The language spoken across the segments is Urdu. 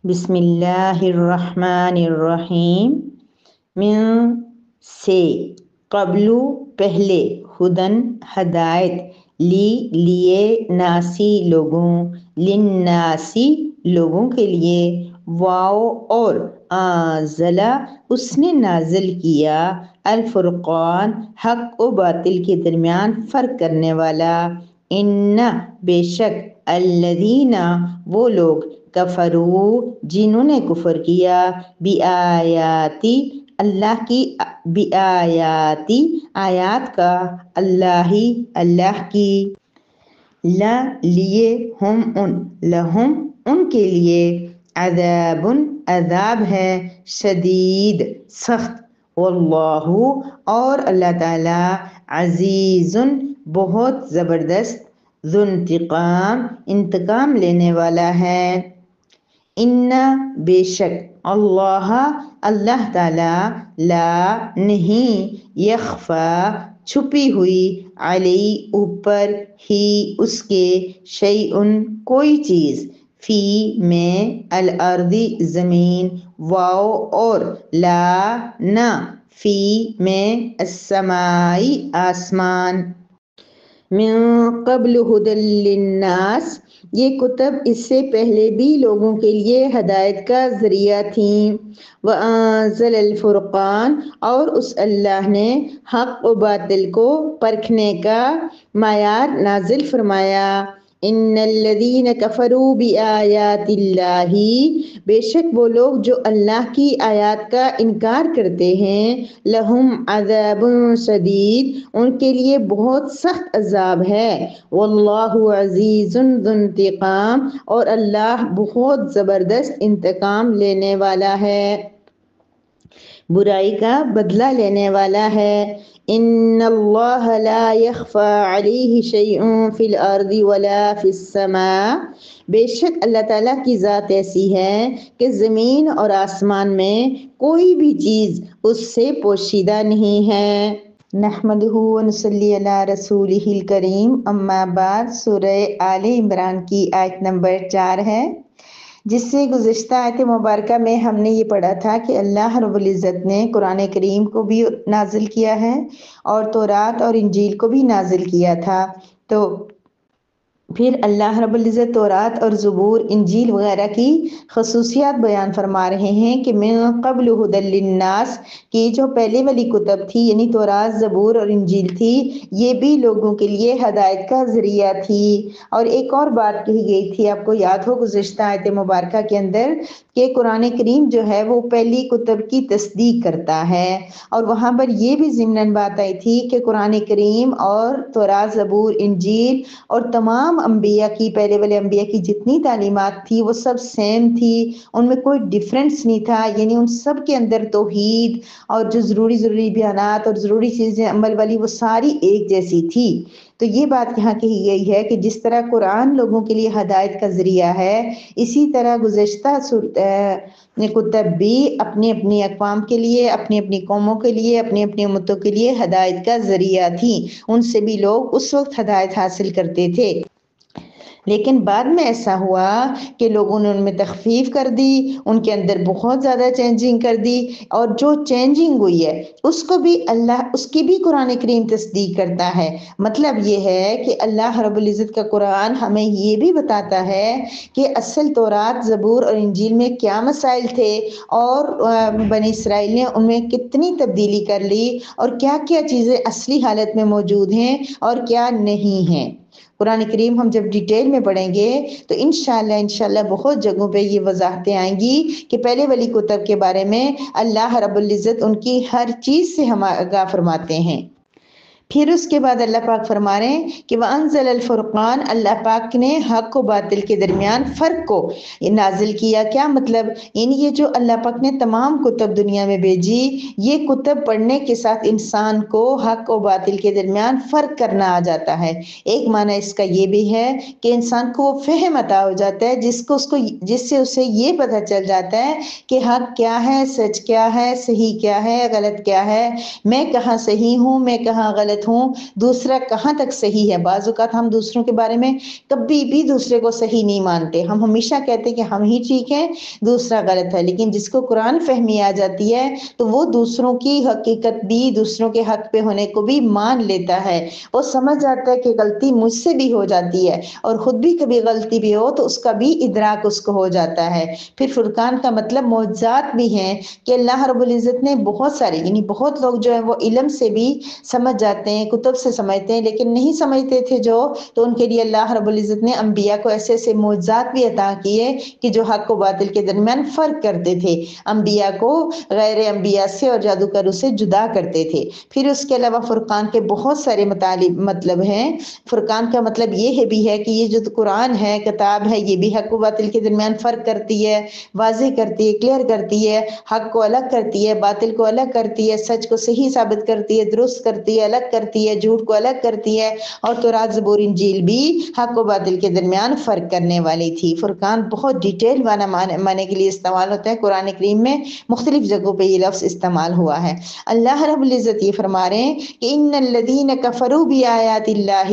بسم اللہ الرحمن الرحیم۔ من سے، قبل پہلے، ہدن ہدایت، لیے ناسی لوگوں، للناسی لوگوں کے لیے، واو اور انزلہ اس نے نازل کیا، الفرقان حق و باطل کے درمیان فرق کرنے والا، ان بے شک، الذین وہ لوگ، کفرو جنہوں نے کفر کیا، بآیاتی اللہ کی، بآیاتی آیات کا، اللہ کی، لیے ہم لہم ان کے لیے، عذاب عذاب ہے، شدید سخت، واللہ اور اللہ تعالی، عزیز بہت زبردست، ذو انتقام انتقام لینے والا ہے۔ ان بے شک، اللہ تعالی، لا نہیں، یخفا چھپی ہوئی، علی اوپر، ہی اس کے، شیئن کوئی چیز، فی میں، الارض زمین، واو اور لا نہ، فی میں، السمائی آسمان، من قبل ہدی للناس یہ کتب اس سے پہلے بھی لوگوں کے لیے ہدایت کا ذریعہ تھیں، وانزل الفرقان اور اس اللہ نے حق و باطل کو پرکھنے کا معیار نازل فرمایا، ان الذین کفروا بآیات اللہ بے شک وہ لوگ جو اللہ کی آیات کا انکار کرتے ہیں، لہم عذاب شدید ان کے لیے بہت سخت عذاب ہے، واللہ عزیز ذو انتقام اور اللہ بہت زبردست انتقام لینے والا ہے، برائی کا بدلہ لینے والا ہے۔ ان اللہ لا يخفى عليه شيء في الارض ولا في السماء بے شک اللہ تعالیٰ کی ذات ایسی ہے کہ زمین اور آسمان میں کوئی بھی چیز اس سے پوشیدہ نہیں ہے۔ نحمدہ ونصلی علی رسولہ الکریم، اما بعد، سورہ آل عمران کی آیت نمبر 4 ہے، جس سے گزشتہ آیت مبارکہ میں ہم نے یہ پڑھا تھا کہ اللہ رب العزت نے قرآن کریم کو بھی نازل کیا ہے اور تورات اور انجیل کو بھی نازل کیا تھا۔ تو پھر اللہ رب العزت تورات اور زبور، انجیل وغیرہ کی خصوصیات بیان فرما رہے ہیں کہ من قبل ہدی للناس کی جو پہلے والی کتب تھی یعنی تورات، زبور اور انجیل تھی، یہ بھی لوگوں کے لیے ہدایت کا ذریعہ تھی۔ اور ایک اور بات کہی گئی تھی، آپ کو یاد ہو گزشتہ آیت مبارکہ کے اندر، کہ قرآن کریم جو ہے وہ پہلی کتب کی تصدیق کرتا ہے، اور وہاں پر یہ بھی ضمناً بات آئی تھی کہ قرآن کریم اور تورات، زبور، انجیل اور تمام انبیاء کی، پہلے والے انبیاء کی جتنی تعلیمات تھی وہ سب سیم تھی، ان میں کوئی ڈیفرنس نہیں تھا، یعنی ان سب کے اندر توحید اور جو ضروری بیانات اور ضروری چیزیں عمل والی وہ ساری ایک جیسی تھی۔ تو یہ بات یہاں کہی گئی ہے کہ جس طرح قرآن لوگوں کے لیے ہدایت کا ذریعہ ہے، اسی طرح گزشتہ کتب بھی اپنی اپنی اقوام کے لیے، اپنی اپنی قوموں کے لیے، اپنی اپنی امتوں کے لیے ہدایت کا ذریعہ تھیں، ان سے بھی لوگ اس وقت ہدایت حاصل کرتے تھے۔ لیکن بعد میں ایسا ہوا کہ لوگوں نے ان میں تخفیف کر دی، ان کے اندر بہت زیادہ چینجنگ کر دی، اور جو چینجنگ ہوئی ہے اس کو بھی اللہ، اس کی بھی قرآن کریم تصدیق کرتا ہے۔ مطلب یہ ہے کہ اللہ رب العزت کا قرآن ہمیں یہ بھی بتاتا ہے کہ اصل تورات، زبور اور انجیل میں کیا مسائل تھے، اور بنی اسرائیل نے ان میں کتنی تبدیلی کر لی، اور کیا کیا چیزیں اصلی حالت میں موجود ہیں اور کیا نہیں ہیں۔ قرآن کریم ہم جب ڈیٹیل میں پڑھیں گے تو انشاءاللہ بہت جگہوں پہ یہ وضاحتیں آئیں گی کہ پہلے والی کتب کے بارے میں اللہ رب العزت ان کی ہر چیز سے ہم آگاہ فرماتے ہیں۔ پھر اس کے بعد اللہ پاک فرما رہے ہیں کہ وَأَنزَلَ الْفُرْقَانَ اللہ پاک نے حق و باطل کے درمیان فرق کو نازل کیا۔ کیا مطلب؟ یعنی یہ جو اللہ پاک نے تمام کتب دنیا میں بھیجی، یہ کتب پڑھنے کے ساتھ انسان کو حق و باطل کے درمیان فرق کرنا آ جاتا ہے۔ ایک معنی اس کا یہ بھی ہے کہ انسان کو وہ فہم عطا ہو جاتا ہے جس سے اسے یہ پتہ چل جاتا ہے کہ حق کیا ہے، سچ کیا ہے، صحیح کیا ہے، غلط کیا ہے، میں کہاں صحیح ہوں، میں کہاں غلط غلط ہوں، دوسرا کہاں تک صحیح ہے۔ بعض اوقات ہم دوسروں کے بارے میں کبھی بھی دوسرے کو صحیح نہیں مانتے، ہم ہمیشہ کہتے ہیں کہ ہم ہی ٹھیک ہیں، دوسرا غلط ہے۔ لیکن جس کو قرآن فہمی آ جاتی ہے تو وہ دوسروں کی حقیقت بھی، دوسروں کے حق پہ ہونے کو بھی مان لیتا ہے، وہ سمجھ جاتا ہے کہ غلطی مجھ سے بھی ہو جاتی ہے، اور خود بھی کبھی غلطی بھی ہو تو اس کا بھی ادراک اس کو ہو جاتا ہے۔ پھر فرقان کا مطلب معجزات بھی ہیں کہ اللہ رب العزت نے بہت سارے، یعنی بہت لوگ جو ہیں وہ علم سے بھی سمجھ جاتے ہیں، کتب سے سمجھتے ہیں، لیکن نہیں سمجھتے تھے جو، تو ان کے لیے اللہ رب العزت نے انبیاء کو ایسے ایسے معجزات بھی عطا کیے کہ جو حق و باطل کے درمیان فرق کرتے تھے، انبیاء کو غیر انبیاء سے اور جادوگروں سے جدا کرتے تھے۔ پھر اس کے علاوہ فرقان کے بہت سارے مطلب ہیں۔ فرقان کا مطلب یہ بھی ہے کہ یہ جو قرآن ہے، کتاب ہے، یہ بھی حق و باطل کے درمیان فرق کرتی ہے، واضح کرتی ہے، کلیئر کرتی ہے، حق کو الگ کرتی ہے، باطل کو الگ کرتی ہے، سچ کو صحیح ثابت کرتی ہے، درست کرتی ہے، الگ کرتی ہے، جھوٹ کو الگ کرتی ہے، اور تورات زبور انجیل بھی حق و باطل کے درمیان فرق کرنے والی تھی۔ فرقان بہت ڈیٹیل معنی کے لیے استعمال ہوتا ہے، قرآن کریم میں مختلف جگہوں پہ یہ لفظ استعمال ہوا ہے۔ اللہ رب العزت یہ فرما رہے ہیں کہ ان الذین کفروا بآیات اللہ،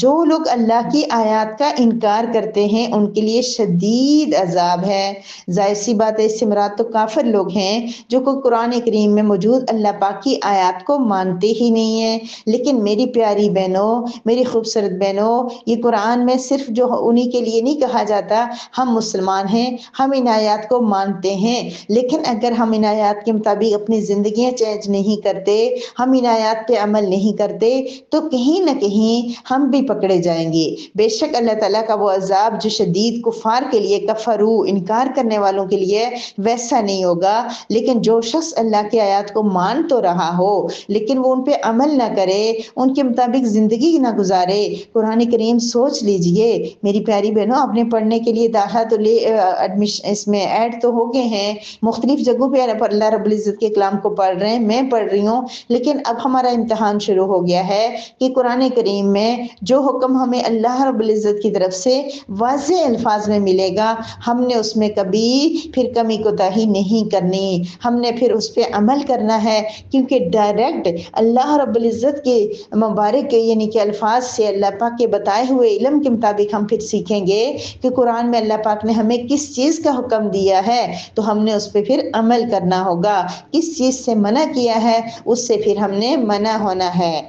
جو لوگ اللہ کی آیات کا انکار کرتے ہیں ان کے لیے شدید عذاب ہے۔ ظاہر سی بات ہے، اس سے مراد تو کافر لوگ ہیں جو کہ قرآن کریم میں موجود اللہ پاک کی آیات کو مانتے ہی نہیں ہیں۔ لیکن میری پیاری بہنوں، میری خوبصورت بہنوں، یہ قرآن میں صرف جو انہی کے لیے نہیں کہا جاتا، ہم مسلمان ہیں، ہم ان آیات کو مانتے ہیں، لیکن اگر ہم ان آیات کے مطابق اپنی زندگیاں چینج نہیں کرتے، ہم ان آیات پہ عمل نہیں کرتے، تو کہیں نہ کہیں ہم بھی پکڑے جائیں گے۔ بے شک اللہ تعالیٰ کا وہ عذاب جو شدید کفار کے لیے، کفرو انکار کرنے والوں کے لیے ویسا نہیں ہوگا، لیکن جو شخص اللہ کی آیات کو مان تو رہا ہو لیکن وہ ان پہ عمل نہ کرے، ان کے مطابق زندگی نہ گزارے۔ قرآن کریم سوچ لیجئے میری پیاری بہنوں، آپ نے پڑھنے کے لیے داخلہ تو لے ایڈمیشن اس میں ایڈ تو ہو گئے ہیں، مختلف جگہوں پہ اللہ رب العزت کے کلام کو پڑھ رہے ہیں، میں پڑھ رہی ہوں، لیکن اب ہمارا امتحان شروع ہو گیا ہے کہ قرآن کریم میں جو حکم ہمیں اللہ رب العزت کی طرف سے واضح الفاظ میں ملے گا، ہم نے اس میں کبھی پھر کمی کوتاہی نہیں کرنی، ہم نے پھر اس پہ عمل کرنا ہے، کیونکہ ڈائریکٹ اللہ رب العزت کے مبارک یعنی کہ الفاظ سے، اللہ پاک کے بتائے ہوئے علم کے مطابق ہم پھر سیکھیں گے کہ قرآن میں اللہ پاک نے ہمیں کس چیز کا حکم دیا ہے، تو ہم نے اس پہ پھر عمل کرنا ہوگا، کس چیز سے منع کیا ہے اس سے پھر ہم نے منع ہونا ہے۔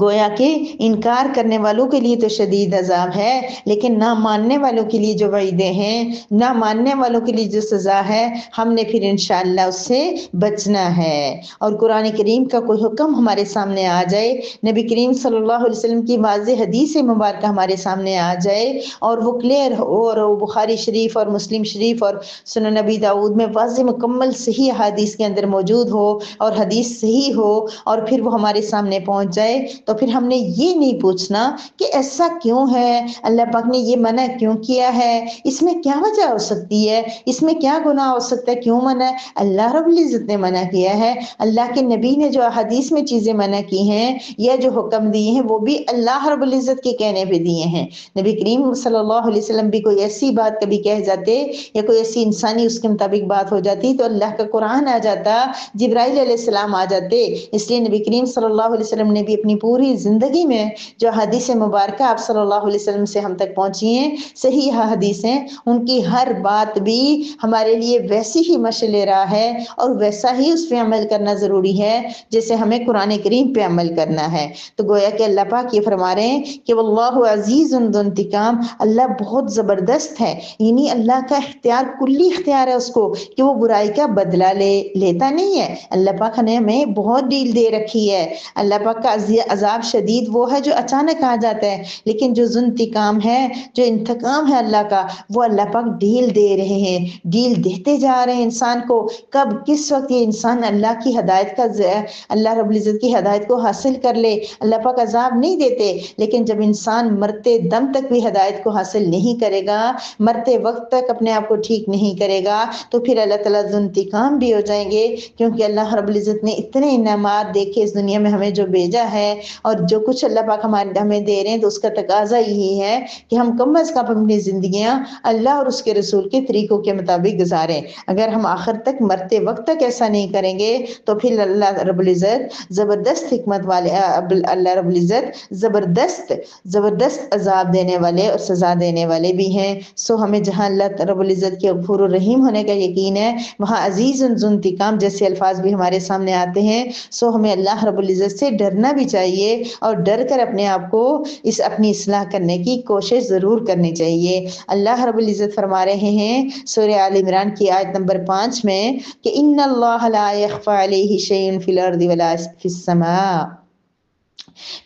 گویا کہ انکار کرنے والوں کے لیے تو شدید عذاب ہے، لیکن نہ ماننے والوں کے لیے جو وعیدیں ہیں، نہ ماننے والوں کے لیے جو سزا ہے، ہم نے پھر انشاءاللہ اس سے بچنا ہے۔ اور قرآن کریم کا کوئی حکم ہمارے سامنے آ جائے، نبی کریم صلی اللہ علیہ وسلم کی واضح حدیث مبارکہ ہمارے سامنے آ جائے اور وہ کلیئر ہو، اور وہ بخاری شریف اور مسلم شریف اور سنن نبی داؤد میں واضح مکمل صحیح حدیث کے اندر موجود ہو، اور حدیث صحیح ہو، اور پھر وہ ہمارے سامنے پہنچ جائے، تو پھر ہم نے یہ نہیں پوچھنا کہ ایسا کیوں ہے، اللہ پاک نے یہ منع کیوں کیا ہے، اس میں کیا وجہ ہو سکتی ہے، اس میں کیا گناہ ہو سکتا ہے، کیوں منع ہے۔ اللہ رب العزت نے منع کیا ہے، اللہ کے نبی نے جو حدیث میں چیزیں منع کی ہیں یا جو حکم دیے ہیں وہ بھی اللہ رب العزت کے کہنے پہ دیے ہیں۔ نبی کریم صلی اللہ علیہ وسلم بھی کوئی ایسی بات کبھی کہہ جاتے یا کوئی ایسی انسانی اس کے مطابق بات ہو جاتی تو اللہ کا قرآن آ جاتا، جبرائیل علیہ السلام آ جاتے۔ اس لیے نبی کریم صلی اللہ علیہ وسلم نے بھی اپنی پوری زندگی میں جو حدیث مبارکہ آپ صلی اللہ علیہ وسلم سے ہم تک پہنچی ہیں، صحیح حدیثیں، ان کی ہر بات بھی ہمارے لیے ویسی ہی مشعل راہ ہے اور ویسا ہی اس پہ عمل کرنا ضروری ہے جیسے ہمیں قرآن کریم پہ عمل کرنا ہے۔ تو گویا کہ اللہ پاک یہ فرما رہے ہیں کہ واللہ عزیز ذو انتقام، اللہ بہت زبردست ہے، یعنی اللہ کا اختیار، کلی اختیار ہے اس کو کہ وہ برائی کا بدلہ لیتا نہیں ہے۔ اللہ پاک نے ہمیں بہت ڈیل دے رکھی ہے۔ اللہ پاک کا عذاب شدید وہ ہے جو اچانک آ جاتا ہے، لیکن جو ذو انتقام ہے، جو انتقام ہے اللہ کا، وہ اللہ پاک ڈیل دے رہے ہیں، ڈیل دیتے جا رہے ہیں انسان کو۔ کب کس وقت یہ انسان اللہ کی ہدایت کا، اللہ رب العزت کی ہدایت کو حاصل کر لے، اللہ پاک عذاب نہیں دیتے، لیکن جب انسان مرتے دم تک بھی ہدایت کو حاصل نہیں کرے گا، مرتے وقت تک اپنے آپ کو ٹھیک نہیں کرے گا، تو پھر اللہ تعالیٰ ذو انتقام بھی ہو جائیں گے، کیونکہ اللہ رب العزت نے اتنے انعامات دیکھے اس دنیا میں ہمیں جو بھیجا ہے، اور جو کچھ اللہ پاک ہمیں دے رہے ہیں تو اس کا تقاضا یہی ہے کہ ہم کم از کم اپنی زندگیاں اللہ اور اس کے رسول کے طریقوں کے مطابق گزاریں۔ اگر ہم آخر تک مرتے وقت تک ایسا نہیں کریں گے تو پھر اللہ رب العزت زبردست حکمت والے اللہ رب العزت زبردست عذاب دینے والے اور سزا دینے والے بھی ہیں۔ سو ہمیں جہاں اللہ رب العزت کے غفور الرحیم ہونے کا یقین ہے وہاں عزیز ذو انتقام جیسے الفاظ بھی ہمارے سامنے آتے ہیں۔ سو ہمیں اللہ رب العزت سے ڈرنا بھی چاہیے اور ڈر کر اپنے آپ کو اپنی اصلاح کرنے کی کوشش ضرور کرنی چاہیے۔ اللہ رب العزت فرما رہے ہیں سورہ آل عمران کی آیت نمبر 5 میں کہ ان اللہ لا یخفی علیہ شیء فی الارض ولا فی السماء۔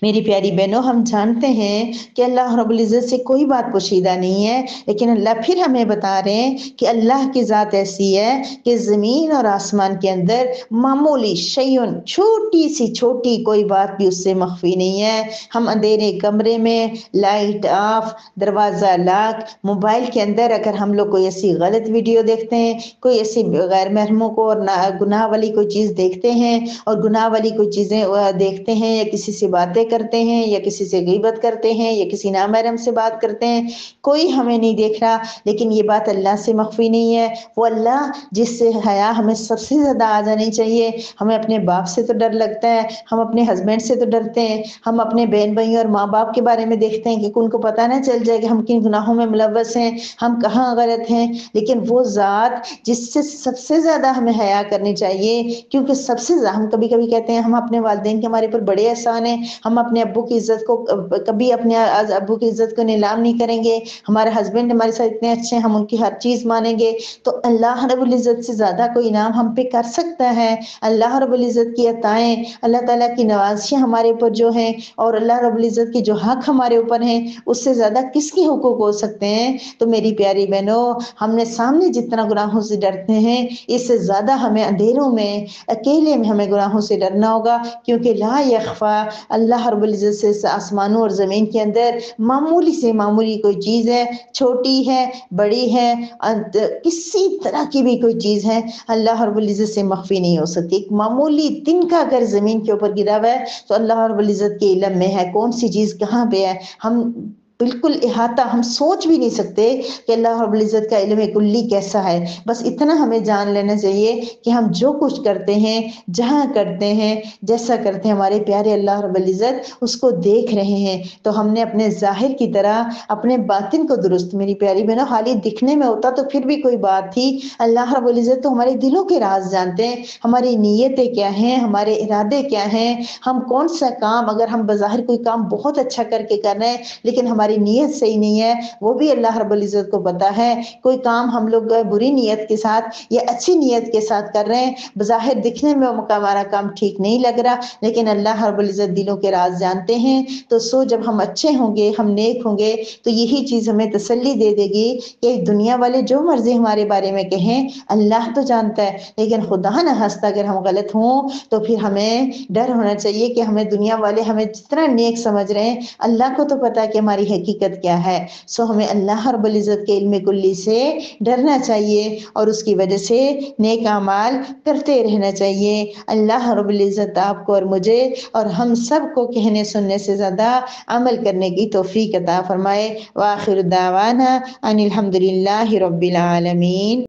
میری پیاری بہنوں، ہم جانتے ہیں کہ اللہ رب العزت سے کوئی بات پوشیدہ نہیں ہے، لیکن اللہ پھر ہمیں بتا رہے ہیں کہ اللہ کی ذات ایسی ہے کہ زمین اور آسمان کے اندر معمولی شیئن چھوٹی کوئی بات بھی اس سے مخفی نہیں ہے۔ ہم اندھیرے کمرے میں لائٹ آف، دروازہ لاک، موبائل کے اندر اگر ہم لوگ کوئی ایسی غلط ویڈیو دیکھتے ہیں، کوئی ایسی غیر محرموں کو اور گناہ والی کوئی چیز دیکھتے ہیں اور گناہ والی کوئی چیزیں دیکھتے ہیں یا کسی سے باتیں کرتے ہیں یا کسی سے غیبت کرتے ہیں یا کسی نامحرم سے بات کرتے ہیں، کوئی ہمیں نہیں دیکھ رہا، لیکن یہ بات اللہ سے مخفی نہیں ہے۔ وہ اللہ جس سے حیا ہمیں سب سے زیادہ آ جانی چاہیے۔ ہمیں اپنے باپ سے تو ڈر لگتا ہے، ہم اپنے ہسبینڈ سے تو ڈرتے ہیں، ہم اپنے بہن بھائیوں اور ماں باپ کے بارے میں دیکھتے ہیں کہ ان کو پتہ نہ چل جائے کہ ہم کن گناہوں میں ملوث ہیں، ہم کہاں غلط ہیں۔ لیکن وہ ذات جس سے سب سے زیادہ ہمیں حیا کرنی چاہیے، کیونکہ سب سے زیادہ ہم کبھی کبھی کہتے ہیں ہم اپنے والدین کے ہمارے پر بڑے احسان ہیں، ہم اپنے ابو کی عزت کو کبھی اپنے ابو کی عزت کو نیلام نہیں کریں گے، ہمارے ہسبینڈ ہمارے ساتھ اتنے اچھے ہیں ہم ان کی ہر چیز مانیں گے۔ تو اللہ رب العزت سے زیادہ کوئی انعام ہم پہ کر سکتا ہے؟ اللہ رب العزت کی عطائیں، اللہ تعالیٰ کی نوازشیں ہمارے اوپر جو ہیں اور اللہ رب العزت کی جو حق ہمارے اوپر ہیں اس سے زیادہ کس کے حقوق ہو سکتے ہیں؟ تو میری پیاری بہنوں، ہم نے سامنے جتنا گناہوں سے ڈرتے ہیں اس سے زیادہ ہمیں اندھیروں میں اکیلے میں ہمیں گناہوں سے ڈرنا ہوگا، کیونکہ لا یخفا، اللہ رب العزت سے آسمانوں اور زمین کے اندر معمولی سے معمولی کوئی چیز ہے، چھوٹی ہے بڑی ہے، کسی طرح کی بھی کوئی چیز ہے، اللہ رب العزت سے مخفی نہیں ہو سکتی۔ ایک معمولی تنکا اگر زمین کے اوپر گرا ہوا ہے تو اللہ رب العزت کے علم میں ہے کون سی چیز کہاں پہ ہے، ہم بالکل احاطہ ہم سوچ بھی نہیں سکتے کہ اللہ رب العزت کا علم کلی کیسا ہے۔ بس اتنا ہمیں جان لینا چاہیے کہ ہم جو کچھ کرتے ہیں، جہاں کرتے ہیں، جیسا کرتے ہیں، ہمارے پیارے اللہ رب العزت اس کو دیکھ رہے ہیں۔ تو ہم نے اپنے ظاہر کی طرح اپنے باطن کو درست، میری پیاری بہنوں، خالی دکھنے میں ہوتا تو پھر بھی کوئی بات تھی، اللہ رب العزت تو ہمارے دلوں کے راز جانتے ہیں، ہماری نیتیں کیا ہیں، ہمارے ارادے کیا ہیں، ہم کون سا کام، اگر ہم بظاہر کوئی کام بہت اچھا کر کے کر رہے ہیں لیکن ہماری نیت صحیح نہیں ہے، وہ بھی اللہ رب العزت کو پتا ہے۔ کوئی کام ہم لوگ بری نیت کے ساتھ یا اچھی نیت کے ساتھ کر رہے ہیں، بظاہر دکھنے میں ہمارا کام ٹھیک نہیں لگ رہا، لیکن اللہ رب العزت دلوں کے راز جانتے ہیں۔ تو جب ہم اچھے ہوں گے، ہم نیک ہوں گے، تو یہی چیز ہمیں تسلی دے دے گی کہ دنیا والے جو مرضی ہمارے بارے میں کہیں، اللہ تو جانتا ہے، لیکن خدا نہ خواستہ اگر ہم غلط ہوں تو پھر ہمیں ڈر ہونا چاہیے کہ ہمیں دنیا والے ہمیں جتنا نیک سمجھ رہے ہیں، اللہ کو تو پتا ہے کہ ہماری حقیقت کیا ہے۔ ہمیں اللہ رب العزت کے علم کلی سے ڈرنا چاہیے اور اس کی وجہ سے نیک اعمال کرتے رہنا چاہیے۔ اللہ رب العزت آپ کو اور مجھے اور ہم سب کو کہنے سننے سے زیادہ عمل کرنے کی توفیق عطا فرمائے۔ وآخر دعوانا ان الحمد للہ رب العالمین۔